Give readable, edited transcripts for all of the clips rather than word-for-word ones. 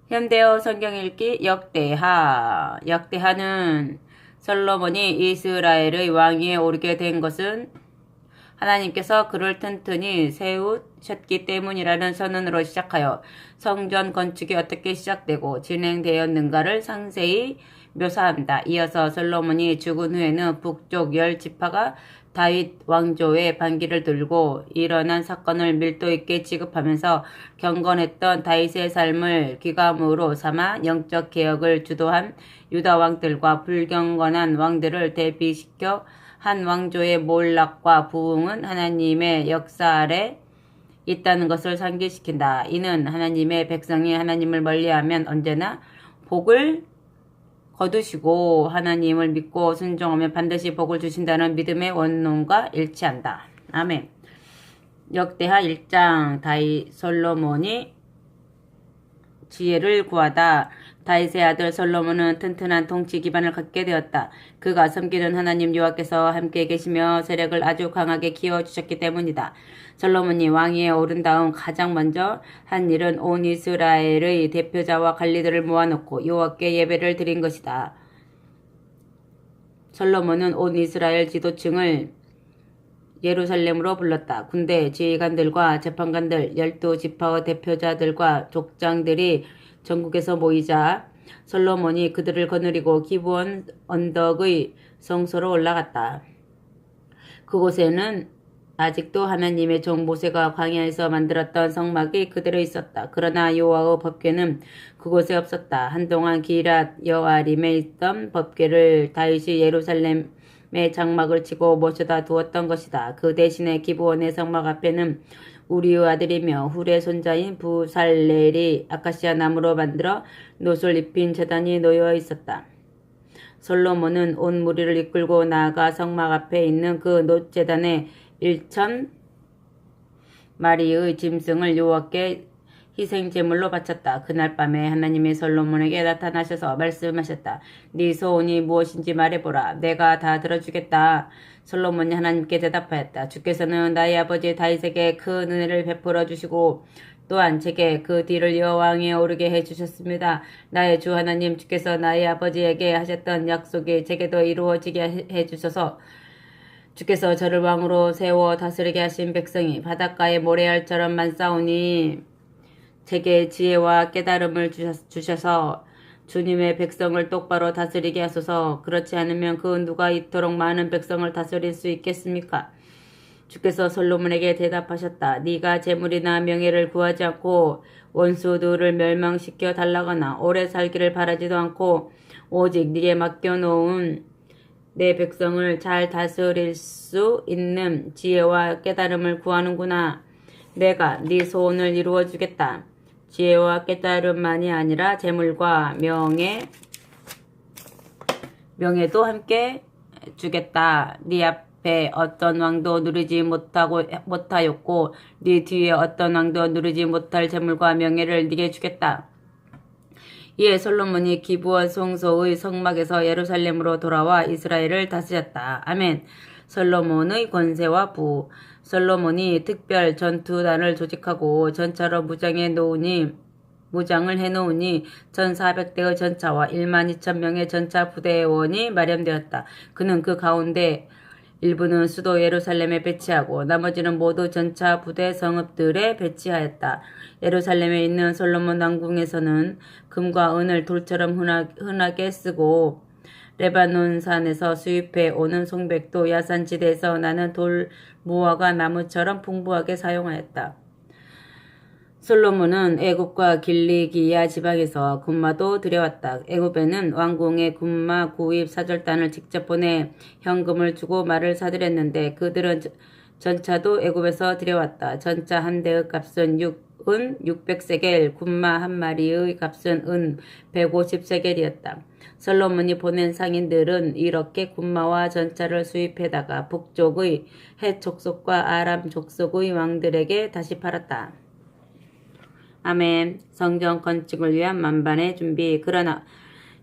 현대어 성경 읽기 역대하. 역대하는 솔로몬이 이스라엘의 왕위에 오르게 된 것은 하나님께서 그를 튼튼히 세우셨기 때문이라는 선언으로 시작하여 성전 건축이 어떻게 시작되고 진행되었는가를 상세히 묘사합니다. 이어서 솔로몬이 죽은 후에는 북쪽 10지파가 다윗 왕조의 반기를 들고 일어난 사건을 밀도 있게 지급하면서 경건했던 다윗의 삶을 귀감으로 삼아 영적 개혁을 주도한 유다 왕들과 불경건한 왕들을 대비시켜 한 왕조의 몰락과 부흥은 하나님의 역사 아래 있다는 것을 상기시킨다. 이는 하나님의 백성이 하나님을 멀리하면 언제나 복을 거두시고 하나님을 믿고 순종하면 반드시 복을 주신다는 믿음의 원론과 일치한다. 아멘. 역대하 1장. 다윗 솔로몬이 지혜를 구하다. 다윗의 아들 솔로몬은 튼튼한 통치 기반을 갖게 되었다. 그가 섬기는 하나님 여호와께서 함께 계시며 세력을 아주 강하게 키워주셨기 때문이다. 솔로몬이 왕위에 오른 다음 가장 먼저 한 일은 온 이스라엘의 대표자와 관리들을 모아놓고 여호와께 예배를 드린 것이다. 솔로몬은 온 이스라엘 지도층을 예루살렘으로 불렀다. 군대 지휘관들과 재판관들, 12지파의 대표자들과 족장들이 전국에서 모이자 솔로몬이 그들을 거느리고 기브온 언덕의 성소로 올라갔다. 그곳에는 아직도 하나님의 종 모세가 광야에서 만들었던 성막이 그대로 있었다. 그러나 여호와의 법궤는 그곳에 없었다. 한동안 기랏 여아림에 있던 법궤를 다윗이 예루살렘의 장막을 치고 모셔다 두었던 것이다. 그 대신에 기브온의 성막 앞에는 우리의 아들이며 훌의 손자인 부살렐이 아카시아 나무로 만들어 놋을 입힌 제단이 놓여 있었다. 솔로몬은 온 무리를 이끌고 나아가 성막 앞에 있는 그 놋 제단에 1000마리의 짐승을 여호와께 희생 제물로 바쳤다. 그날 밤에 하나님이 솔로몬에게 나타나셔서 말씀하셨다. 네 소원이 무엇인지 말해보라. 내가 다 들어주겠다. 솔로몬이 하나님께 대답하였다. 주께서는 나의 아버지 다윗에게 큰 은혜를 베풀어 주시고 또한 제게 그 뒤를 여호왕에 오르게 해주셨습니다. 나의 주 하나님 주께서 나의 아버지에게 하셨던 약속이 제게도 이루어지게 해주셔서 주께서 저를 왕으로 세워 다스리게 하신 백성이 바닷가의 모래알처럼 많사오니 제게 지혜와 깨달음을 주셔서 주님의 백성을 똑바로 다스리게 하소서. 그렇지 않으면 그 누가 이토록 많은 백성을 다스릴 수 있겠습니까? 주께서 솔로몬에게 대답하셨다. 네가 재물이나 명예를 구하지 않고 원수들을 멸망시켜 달라거나 오래 살기를 바라지도 않고 오직 네게 맡겨놓은 내 백성을 잘 다스릴 수 있는 지혜와 깨달음을 구하는구나. 내가 네 소원을 이루어 주겠다. 지혜와 깨달음만이 아니라 재물과 명예도 함께 주겠다. 네 앞에 어떤 왕도 누리지 못하였고 네 뒤에 어떤 왕도 누리지 못할 재물과 명예를 네게 주겠다. 이에 솔로몬이 기브온 성소의 성막에서 예루살렘으로 돌아와 이스라엘을 다스렸다. 아멘. 솔로몬의 권세와 부. 솔로몬이 특별 전투단을 조직하고 전차로 무장을 해놓으니 1400대의 전차와 12,000명의 전차 부대원이 마련되었다. 그는 그 가운데 일부는 수도 예루살렘에 배치하고 나머지는 모두 전차 부대 성읍들에 배치하였다. 예루살렘에 있는 솔로몬 왕궁에서는 금과 은을 돌처럼 흔하게 쓰고 레바논산에서 수입해 오는 송백도 야산지대에서 나는 돌 무화과 나무처럼 풍부하게 사용하였다. 솔로몬은 애굽과 길리기야 지방에서 군마도 들여왔다. 애굽에는 왕궁에 군마 구입 사절단을 직접 보내 현금을 주고 말을 사들였는데 그들은 전차도 애굽에서 들여왔다. 전차 한 대의 값은 은 600세겔, 군마 한 마리의 값은 은 150세겔이었다. 솔로몬이 보낸 상인들은 이렇게 군마와 전차를 수입해다가 북쪽의 헷 족속과 아람 족속의 왕들에게 다시 팔았다. 아멘. 성전 건축을 위한 만반의 준비. 그러나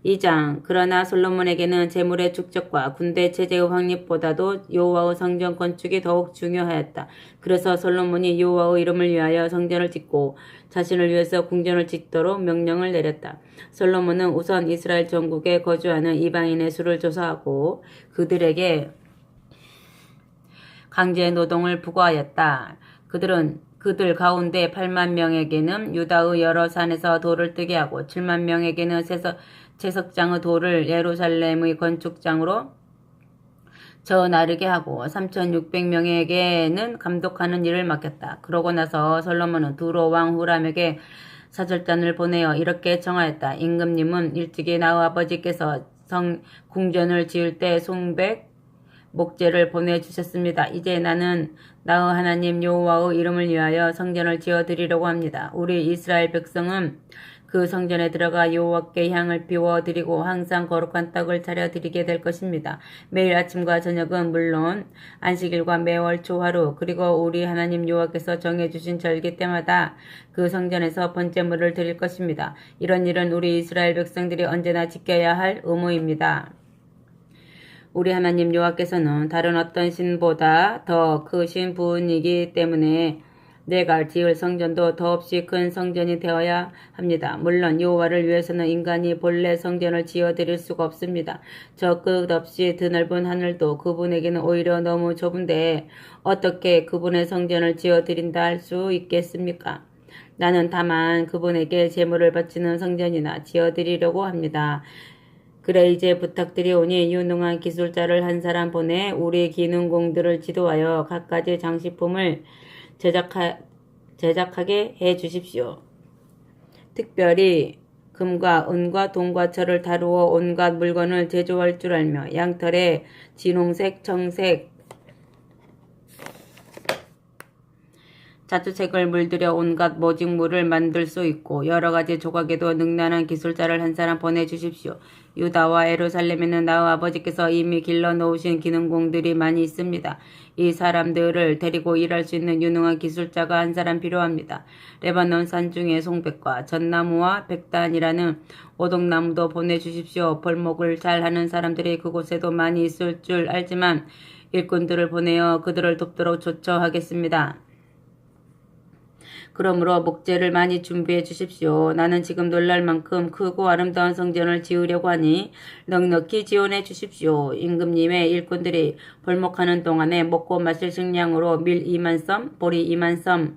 2장 그러나 솔로몬에게는 재물의 축적과 군대 체제의 확립보다도 여호와의 성전 건축이 더욱 중요하였다. 그래서 솔로몬이 여호와의 이름을 위하여 성전을 짓고 자신을 위해서 궁전을 짓도록 명령을 내렸다. 솔로몬은 우선 이스라엘 전국에 거주하는 이방인의 수를 조사하고 그들에게 강제 노동을 부과하였다. 그들 가운데 8만 명에게는 유다의 여러 산에서 돌을 뜨게 하고 7만 명에게는 채석장의 돌을 예루살렘의 건축장으로 저 나르게 하고 3,600명에게는 감독하는 일을 맡겼다. 그러고 나서 솔로몬은 두로 왕 후람에게 사절단을 보내어 이렇게 청하였다. 임금님은 일찍이 나의 아버지께서 궁전을 지을 때 송백 목재를 보내주셨습니다. 이제 나는 나의 하나님 여호와의 이름을 위하여 성전을 지어드리려고 합니다. 우리 이스라엘 백성은 그 성전에 들어가 여호와께 향을 피워드리고 항상 거룩한 떡을 차려드리게 될 것입니다. 매일 아침과 저녁은 물론 안식일과 매월 초하루 그리고 우리 하나님 여호와께서 정해주신 절기 때마다 그 성전에서 번제물을 드릴 것입니다. 이런 일은 우리 이스라엘 백성들이 언제나 지켜야 할 의무입니다. 우리 하나님 여호와께서는 다른 어떤 신보다 더 크신 분이기 때문에 내가 지을 성전도 더없이 큰 성전이 되어야 합니다. 물론 여호와를 위해서는 인간이 본래 성전을 지어드릴 수가 없습니다. 저 끝없이 드넓은 하늘도 그분에게는 오히려 너무 좁은데 어떻게 그분의 성전을 지어드린다 할 수 있겠습니까? 나는 다만 그분에게 제물을 바치는 성전이나 지어드리려고 합니다. 그래 이제 부탁드리오니 유능한 기술자를 한 사람 보내 우리 기능공들을 지도하여 갖가지 장식품을 제작하게 해 주십시오. 특별히 금과 은과 동과 철을 다루어 온갖 물건을 제조할 줄 알며 양털에 진홍색, 청색, 자주색을 물들여 온갖 모직물을 만들 수 있고 여러 가지 조각에도 능란한 기술자를 한 사람 보내주십시오. 유다와 예루살렘에는 나의 아버지께서 이미 길러놓으신 기능공들이 많이 있습니다. 이 사람들을 데리고 일할 수 있는 유능한 기술자가 한 사람 필요합니다. 레바논 산 중에 송백과 전나무와 백단이라는 오동나무도 보내주십시오. 벌목을 잘하는 사람들이 그곳에도 많이 있을 줄 알지만 일꾼들을 보내어 그들을 돕도록 조처하겠습니다. 그러므로 목재를 많이 준비해 주십시오. 나는 지금 놀랄 만큼 크고 아름다운 성전을 지으려고 하니 넉넉히 지원해 주십시오. 임금님의 일꾼들이 벌목하는 동안에 먹고 마실 식량으로 밀 2만 썸, 보리 2만 썸,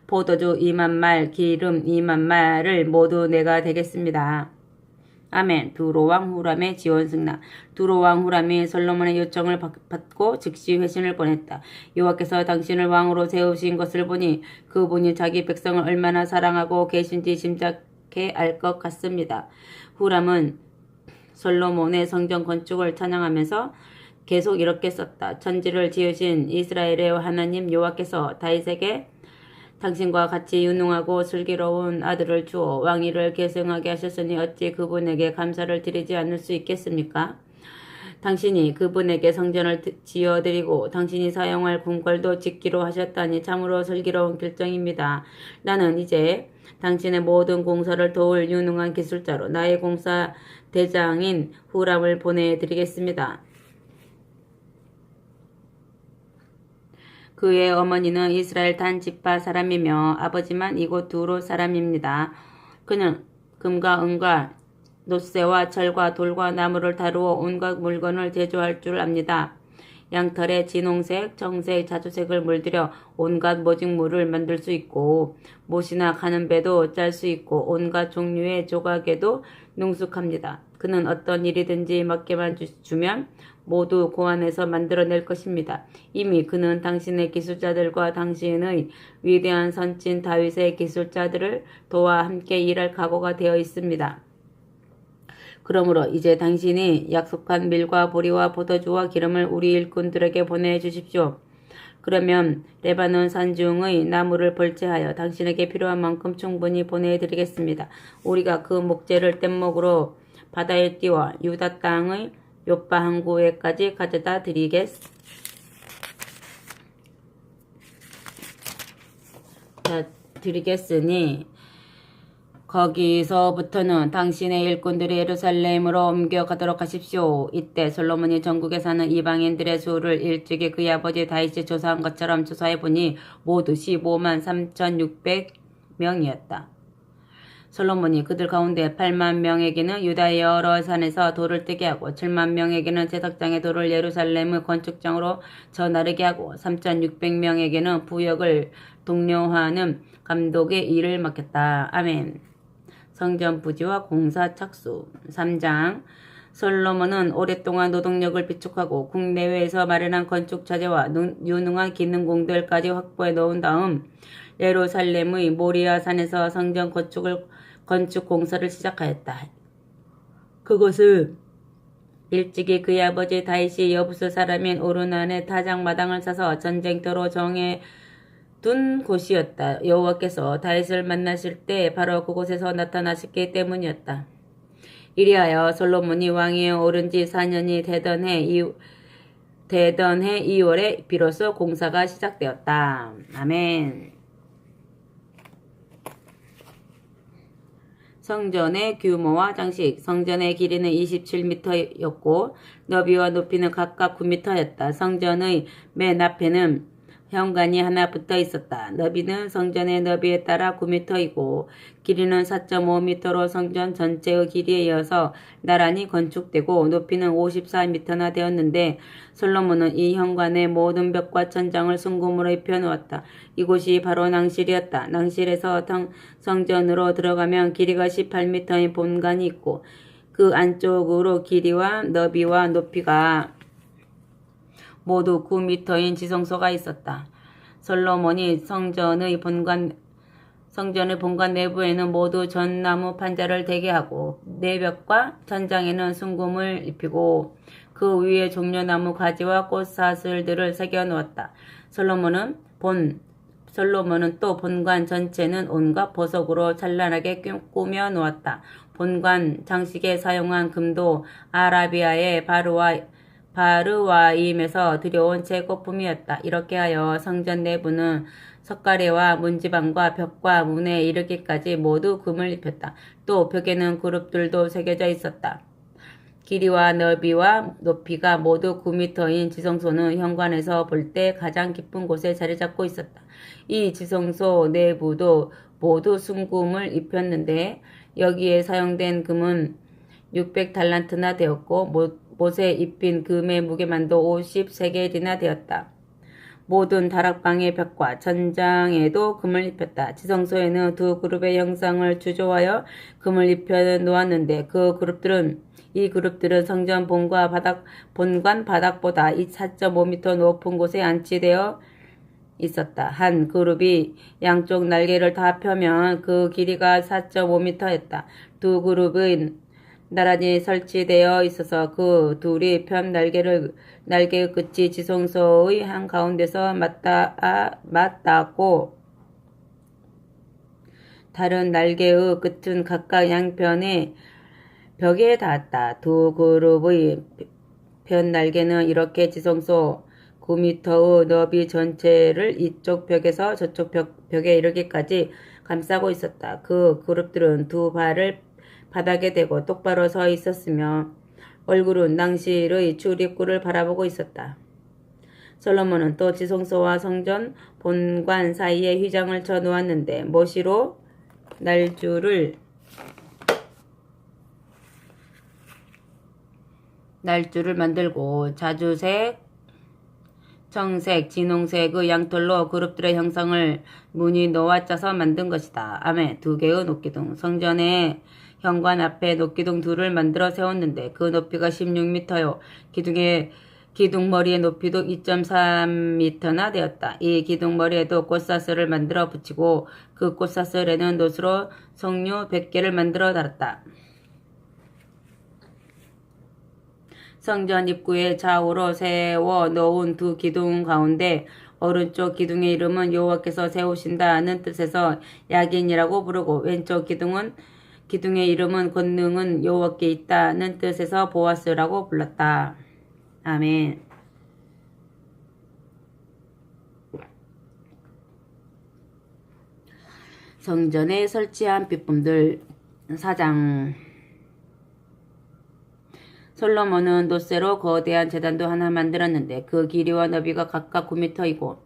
포도주 2만 말, 기름 2만 말을 모두 내가 되겠습니다. 아멘. 두로왕 후람의 지원 승낙. 두로왕 후람이 솔로몬의 요청을 받고 즉시 회신을 보냈다. 여호와께서 당신을 왕으로 세우신 것을 보니 그분이 자기 백성을 얼마나 사랑하고 계신지 짐작해 알 것 같습니다. 후람은 솔로몬의 성전 건축을 찬양하면서 계속 이렇게 썼다. 천지를 지으신 이스라엘의 하나님 여호와께서 다윗에게 당신과 같이 유능하고 슬기로운 아들을 주어 왕위를 계승하게 하셨으니 어찌 그분에게 감사를 드리지 않을 수 있겠습니까? 당신이 그분에게 성전을 지어드리고 당신이 사용할 궁궐도 짓기로 하셨다니 참으로 슬기로운 결정입니다. 나는 이제 당신의 모든 공사를 도울 유능한 기술자로 나의 공사 대장인 후람을 보내드리겠습니다. 그의 어머니는 이스라엘 단 지파 사람이며 아버지만 이곳 두로 사람입니다. 그는 금과 은과 놋새와 철과 돌과 나무를 다루어 온갖 물건을 제조할 줄 압니다. 양털에 진홍색, 청색, 자주색을 물들여 온갖 모직물을 만들 수 있고 못이나 가는 배도 짤 수 있고 온갖 종류의 조각에도 능숙합니다. 그는 어떤 일이든지 맡겨만 주면 모두 고안해서 만들어낼 것입니다. 이미 그는 당신의 기술자들과 당신의 위대한 선진 다윗의 기술자들을 도와 함께 일할 각오가 되어 있습니다. 그러므로 이제 당신이 약속한 밀과 보리와 포도주와 기름을 우리 일꾼들에게 보내주십시오. 그러면 레바논 산중의 나무를 벌채하여 당신에게 필요한 만큼 충분히 보내드리겠습니다. 우리가 그 목재를 뗏목으로 바다에 띄워 유다 땅의 요빠 항구에까지 가져다 드리겠으니 거기서부터는 당신의 일꾼들이 예루살렘으로 옮겨가도록 하십시오. 이때 솔로몬이 전국에 사는 이방인들의 수를 일찍이 그의 아버지 다윗이 조사한 것처럼 조사해보니 모두 15만 3,600명이었다. 솔로몬이 그들 가운데 8만 명에게는 유다의 여러 산에서 돌을 뜨게 하고 7만 명에게는 제사장의 돌을 예루살렘의 건축장으로 전하르게 하고 3,600명에게는 부역을 독려하는 감독의 일을 맡겼다. 아멘. 성전 부지와 공사 착수. 3장. 솔로몬은 오랫동안 노동력을 비축하고 국내외에서 마련한 건축 자재와 유능한 기능공들까지 확보해 놓은 다음 예루살렘의 모리아 산에서 성전 건축 공사를 시작하였다. 그것은 일찍이 그의 아버지 다윗이 여부스 사람인 오르난의 타작마당을 사서 전쟁터로 정해둔 곳이었다. 여호와께서 다윗을 만나실 때 바로 그곳에서 나타나셨기 때문이었다. 이리하여 솔로몬이 왕위에 오른 지 4년이 되던 해 2월에 비로소 공사가 시작되었다. 아멘. 성전의 규모와 장식. 성전의 길이는 27m였고 너비와 높이는 각각 9m였다. 성전의 맨 앞에는 현관이 하나 붙어 있었다. 너비는 성전의 너비에 따라 9m이고 길이는 4.5m로 성전 전체의 길이에 이어서 나란히 건축되고 높이는 54m나 되었는데 솔로몬은 이 현관의 모든 벽과 천장을 순금으로 입혀놓았다. 이곳이 바로 낭실이었다. 낭실에서 성전으로 들어가면 길이가 18m의 본관이 있고 그 안쪽으로 길이와 너비와 높이가 모두 9m인 지성소가 있었다. 솔로몬이 성전의 본관 내부에는 모두 전나무 판자를 대게 하고 내벽과 천장에는 순금을 입히고 그 위에 종려나무 가지와 꽃사슬들을 새겨 놓았다. 솔로몬은 또 본관 전체는 온갖 보석으로 찬란하게 꾸며 놓았다. 본관 장식에 사용한 금도 아라비아의 바르와임에서 들여온 제거품이었다. 이렇게 하여 성전 내부는 석가래와 문지방과 벽과 문에 이르기까지 모두 금을 입혔다. 또 벽에는 그룹들도 새겨져 있었다. 길이와 너비와 높이가 모두 9m인 지성소는 현관에서 볼 때 가장 깊은 곳에 자리 잡고 있었다. 이 지성소 내부도 모두 순금을 입혔는데 여기에 사용된 금은 600달란트나 되었고 못에 입힌 금의 무게만도 53개이나 되었다. 모든 다락방의 벽과 천장에도 금을 입혔다. 지성소에는 두 그룹의 형상을 주조하여 금을 입혀 놓았는데 이 그룹들은 성전 본관 바닥보다 4.5m 높은 곳에 안치되어 있었다. 한 그룹이 양쪽 날개를 다 펴면 그 길이가 4.5m였다. 두 그룹은 나란히 설치되어 있어서 그 둘이 편 날개의 끝이 지성소의 한가운데서 맞닿고 다른 날개의 끝은 각각 양편의 벽에 닿았다. 두 그룹의 편 날개는 이렇게 지성소 9m의 너비 전체를 이쪽 벽에서 저쪽 벽에 이르기까지 감싸고 있었다. 그 그룹들은 두 발을 바닥에 대고 똑바로 서 있었으며 얼굴은 낭실의 출입구를 바라보고 있었다. 솔로몬은 또 지성소와 성전 본관 사이에 휘장을 쳐 놓았는데 모시로 날줄을 만들고 자주색, 청색, 진홍색의 양털로 그룹들의 형상을 무늬 놓아 짜서 만든 것이다. 아멘. 2개의 녹기둥. 성전의 현관 앞에 녹기둥 2를 만들어 세웠는데 그 높이가 16m요. 기둥머리의 높이도 2.3m나 되었다. 이 기둥머리에도 꽃사슬을 만들어 붙이고 그 꽃사슬에는 놋으로 석류 100개를 만들어 달았다. 성전 입구에 좌우로 세워 놓은 두 기둥 가운데 오른쪽 기둥의 이름은 여호와께서 세우신다는 뜻에서 야긴이라고 부르고 왼쪽 기둥의 이름은 권능은 여호와께 있다는 뜻에서 보아스라고 불렀다. 아멘. 성전에 설치한 비품들. 4장. 솔로몬은 놋쇠로 거대한 제단도 하나 만들었는데 그 길이와 너비가 각각 9m이고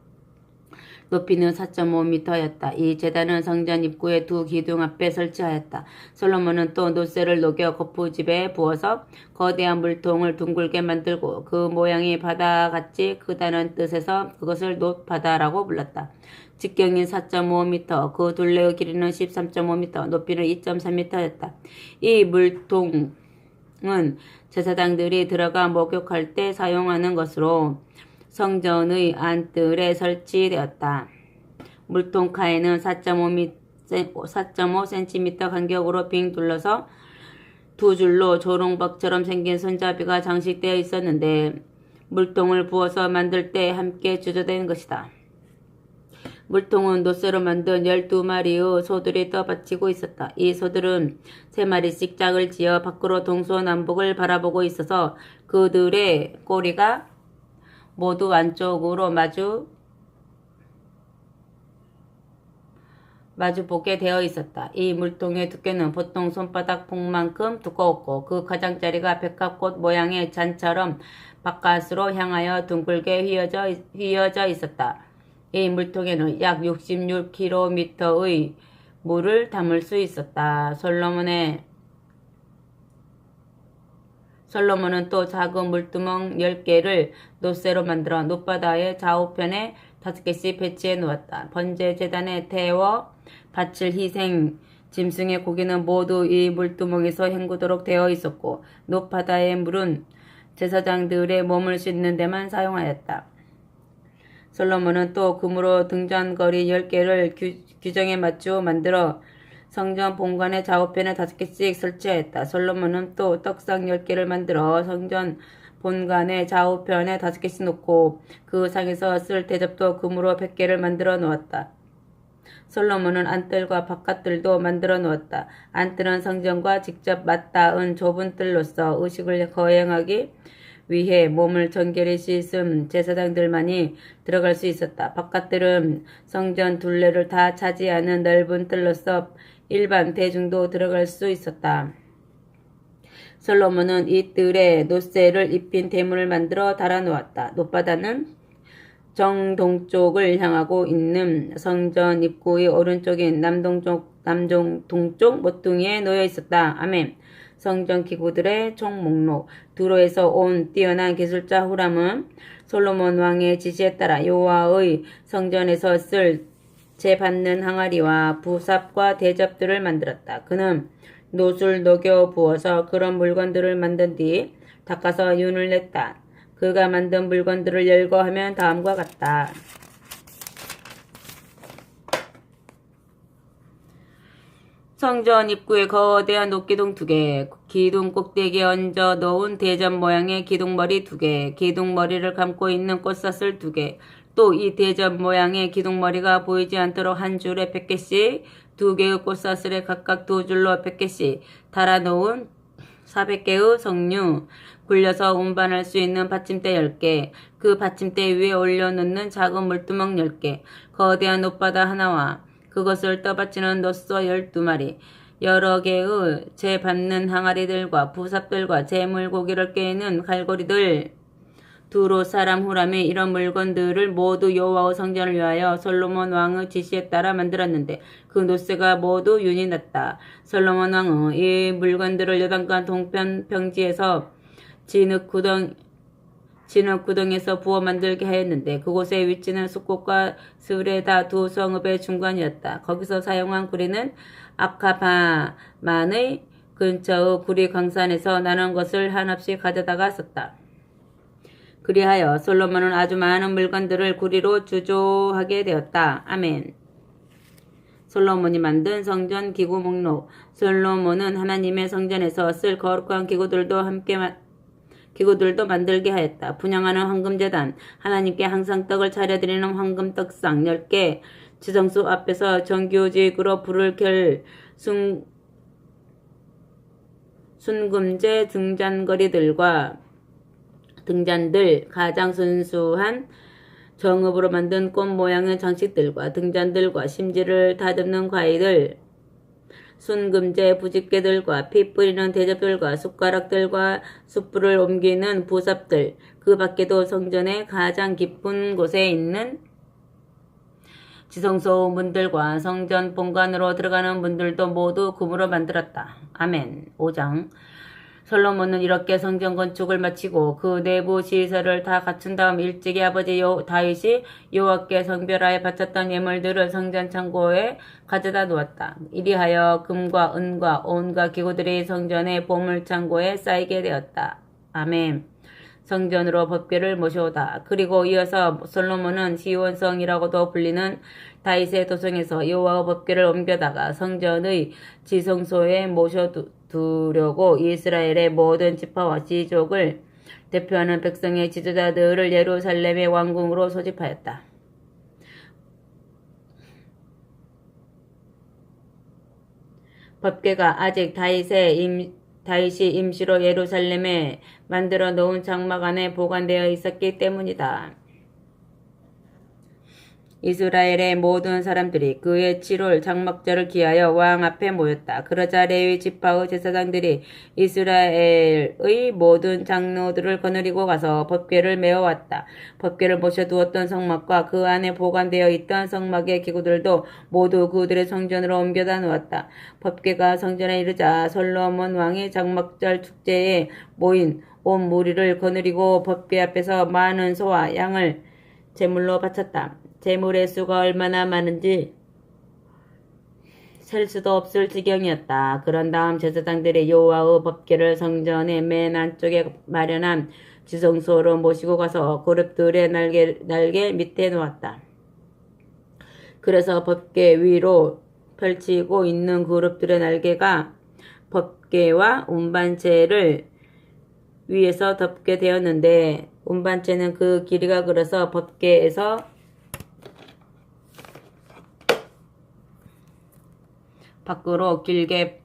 높이는 4.5m였다. 이 제단은 성전 입구의 두 기둥 앞에 설치하였다. 솔로몬은 또 놋쇠를 녹여 거푸집에 부어서 거대한 물통을 둥글게 만들고 그 모양이 바다같이 크다는 뜻에서 그것을 놋바다라고 불렀다. 직경이 4.5m, 그 둘레의 길이는 13.5m, 높이는 2.3m였다. 이 물통은 제사장들이 들어가 목욕할 때 사용하는 것으로 성전의 안뜰에 설치되었다. 물통가에는 4.5cm 간격으로 빙 둘러서 두 줄로 조롱박처럼 생긴 손잡이가 장식되어 있었는데 물통을 부어서 만들 때 함께 주저된 것이다. 물통은 놋쇠로 만든 12마리의 소들이 떠받치고 있었다. 이 소들은 3마리씩 짝을 지어 밖으로 동서남북을 바라보고 있어서 그들의 꼬리가 모두 안쪽으로 마주보게 되어 있었다. 이 물통의 두께는 보통 손바닥 폭만큼 두꺼웠고 그 가장자리가 백합꽃 모양의 잔처럼 바깥으로 향하여 둥글게 휘어져 있었다. 이 물통에는 약 66km의 물을 담을 수 있었다. 솔로몬은 또 작은 물두멍 10개를 놋쇠로 만들어 놋바다의 좌우편에 5개씩 배치해 놓았다. 번제 제단에 태워 바칠 희생 짐승의 고기는 모두 이 물두멍에서 헹구도록 되어 있었고 놋바다의 물은 제사장들의 몸을 씻는 데만 사용하였다. 솔로몬은 또 금으로 등잔거리 10개를 규정에 맞추어 만들어 성전 본관의 좌우편에 5개씩 설치하였다. 솔로몬은 또 떡상 10개를 만들어 성전 본관의 좌우편에 5개씩 놓고 그 상에서 쓸 대접도 금으로 100개를 만들어 놓았다. 솔로몬은 안뜰과 바깥뜰도 만들어 놓았다. 안뜰은 성전과 직접 맞닿은 좁은 뜰로서 의식을 거행하기 위해 몸을 정결히 씻은 제사장들만이 들어갈 수 있었다. 바깥뜰은 성전 둘레를 다 차지하는 넓은 뜰로서 일반 대중도 들어갈 수 있었다. 솔로몬은 이 뜰에 놋쇠를 입힌 대문을 만들어 달아놓았다. 놋바다는 정동쪽을 향하고 있는 성전 입구의 오른쪽인 남동쪽 모퉁이에 놓여 있었다. 아멘. 성전 기구들의 총 목록. 두로에서 온 뛰어난 기술자 후람은 솔로몬 왕의 지시에 따라 여호와의 성전에서 쓸 재받는 항아리와 부삽과 대접들을 만들었다. 그는 놋을 녹여 부어서 그런 물건들을 만든 뒤 닦아서 윤을 냈다. 그가 만든 물건들을 열거하면 다음과 같다. 성전 입구에 거대한 놋기둥 2개, 기둥 꼭대기에 얹어 놓은 대접 모양의 기둥머리 2개, 기둥머리를 감고 있는 꽃사슬 2개, 또 이 대접 모양의 기둥머리가 보이지 않도록 한 줄에 100개씩, 2개의 꽃사슬에 각각 2줄로 100개씩 달아놓은 400개의 석류, 굴려서 운반할 수 있는 받침대 10개, 그 받침대 위에 올려놓는 작은 물두멍 10개, 거대한 놋바다 하나와 그것을 떠받치는 놋소 12마리, 여러 개의 재받는 항아리들과 부삽들과 재물고기를 깨는 갈고리들, 두로 사람 후람이 이런 물건들을 모두 여호와의 성전을 위하여 솔로몬 왕의 지시에 따라 만들었는데 그 놋쇠가 모두 윤이 났다. 솔로몬 왕은 이 물건들을 요단강 동편 평지에서 진흙구덩에서 부어 만들게 하였는데 그곳의 위치는 숫꽃과 스브레다 두 성읍의 중간이었다. 거기서 사용한 구리는 아카바만의 근처의 구리 광산에서 나는 것을 한없이 가져다가 썼다. 그리하여 솔로몬은 아주 많은 물건들을 구리로 주조하게 되었다. 아멘. 솔로몬이 만든 성전 기구 목록. 솔로몬은 하나님의 성전에서 쓸 거룩한 기구들도 만들게 하였다. 분향하는 황금제단, 하나님께 항상 떡을 차려드리는 황금떡상 10개, 지성소 앞에서 정규직으로 불을 켤 순금제 등잔들, 가장 순수한 정읍으로 만든 꽃 모양의 장식들과 등잔들과 심지를 다듬는 과일들, 순금제 부집개들과 피 뿌리는 대접들과 숟가락들과 숯불을 옮기는 부삽들, 그 밖에도 성전의 가장 깊은 곳에 있는 지성소 문들과 성전 본관으로 들어가는 문들도 모두 금으로 만들었다. 아멘. 5장. 솔로몬은 이렇게 성전 건축을 마치고 그 내부 시설을 다 갖춘 다음 일찍이 아버지 다윗이 여호와께 성별하여 바쳤던 예물들을 성전 창고에 가져다 놓았다. 이리하여 금과 은과 온갖 기구들이 성전의 보물 창고에 쌓이게 되었다. 아멘. 성전으로 법궤를 모셔오다. 그리고 이어서 솔로몬은 시온성이라고도 불리는 다윗의 도성에서 여호와의 법궤를 옮겨다가 성전의 지성소에 모셔두려고 이스라엘의 모든 지파와 지족을 대표하는 백성의 지도자들을 예루살렘의 왕궁으로 소집하였다. 법궤가 아직 다윗이 임시로 예루살렘에 만들어 놓은 장막 안에 보관되어 있었기 때문이다. 이스라엘의 모든 사람들이 그의 7월 장막절을 기하여 왕 앞에 모였다. 그러자 레위 지파의 제사장들이 이스라엘의 모든 장로들을 거느리고 가서 법궤를 메어왔다. 법궤를 모셔두었던 성막과 그 안에 보관되어 있던 성막의 기구들도 모두 그들의 성전으로 옮겨다 놓았다. 법궤가 성전에 이르자 솔로몬 왕이 장막절 축제에 모인 온 무리를 거느리고 법궤 앞에서 많은 소와 양을 제물로 바쳤다. 제물의 수가 얼마나 많은지 셀 수도 없을 지경이었다. 그런 다음 제사장들이 여호와의 법궤를 성전의 맨 안쪽에 마련한 지성소로 모시고 가서 그룹들의 날개 밑에 놓았다. 그래서 법궤 위로 펼치고 있는 그룹들의 날개가 법궤와 운반체를 위에서 덮게 되었는데 운반체는 그 길이가 그래서 법궤에서 밖으로 길게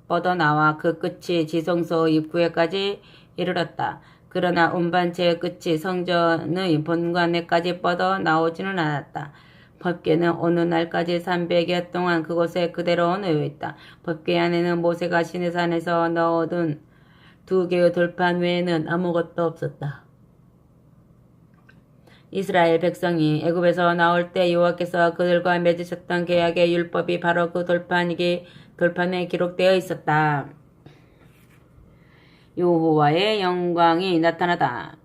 뻗어나와 그 끝이 지성소 입구에까지 이르렀다. 그러나 운반체의 끝이 성전의 본관에까지 뻗어나오지는 않았다. 법궤는 어느 날까지 300여 동안 그곳에 그대로 놓여 있다. 법궤 안에는 모세가 시내산에서 넣어둔 2개의 돌판 외에는 아무것도 없었다. 이스라엘 백성이 애굽에서 나올 때 여호와께서 그들과 맺으셨던 계약의 율법이 바로 그 돌판에 기록되어 있었다. 여호와의 영광이 나타나다.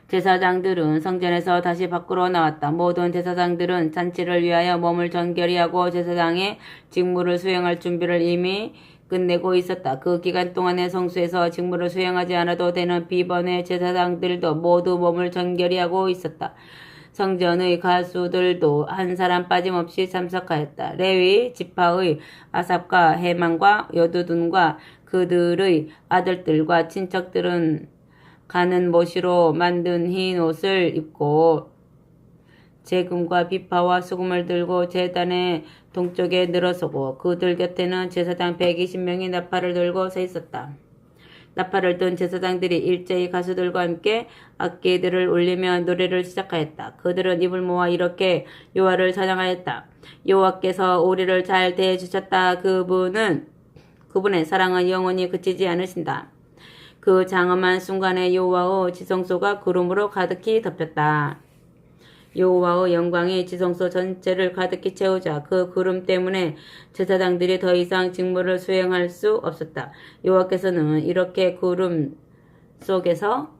제사장들은 성전에서 다시 밖으로 나왔다. 모든 제사장들은 잔치를 위하여 몸을 정결히 하고 제사장의 직무를 수행할 준비를 이미 끝내고 있었다. 그 기간 동안에 성소에서 직무를 수행하지 않아도 되는 비번의 제사장들도 모두 몸을 정결히 하고 있었다. 성전의 가수들도 한 사람 빠짐없이 참석하였다. 레위 지파의 아삽과 헤만과 여두둔과 그들의 아들들과 친척들은 가는 못으로 만든 흰 옷을 입고 재금과 비파와 수금을 들고 제단의 동쪽에 늘어서고 그들 곁에는 제사장 120명이 나팔을 들고 서 있었다. 나팔을 든 제사장들이 일제히 가수들과 함께 악기들을 울리며 노래를 시작하였다. 그들은 입을 모아 이렇게 여호와를 찬양하였다. 여호와께서 우리를 잘 대해주셨다. 그분의 사랑은 영원히 그치지 않으신다. 그 장엄한 순간에 여호와의 지성소가 구름으로 가득히 덮였다. 여호와의 영광이 지성소 전체를 가득히 채우자 그 구름 때문에 제사장들이 더 이상 직무를 수행할 수 없었다. 여호와께서는 이렇게 구름 속에서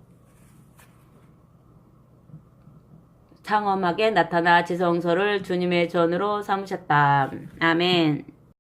장엄하게 나타나 지성소를 주님의 전으로 삼으셨다. 아멘.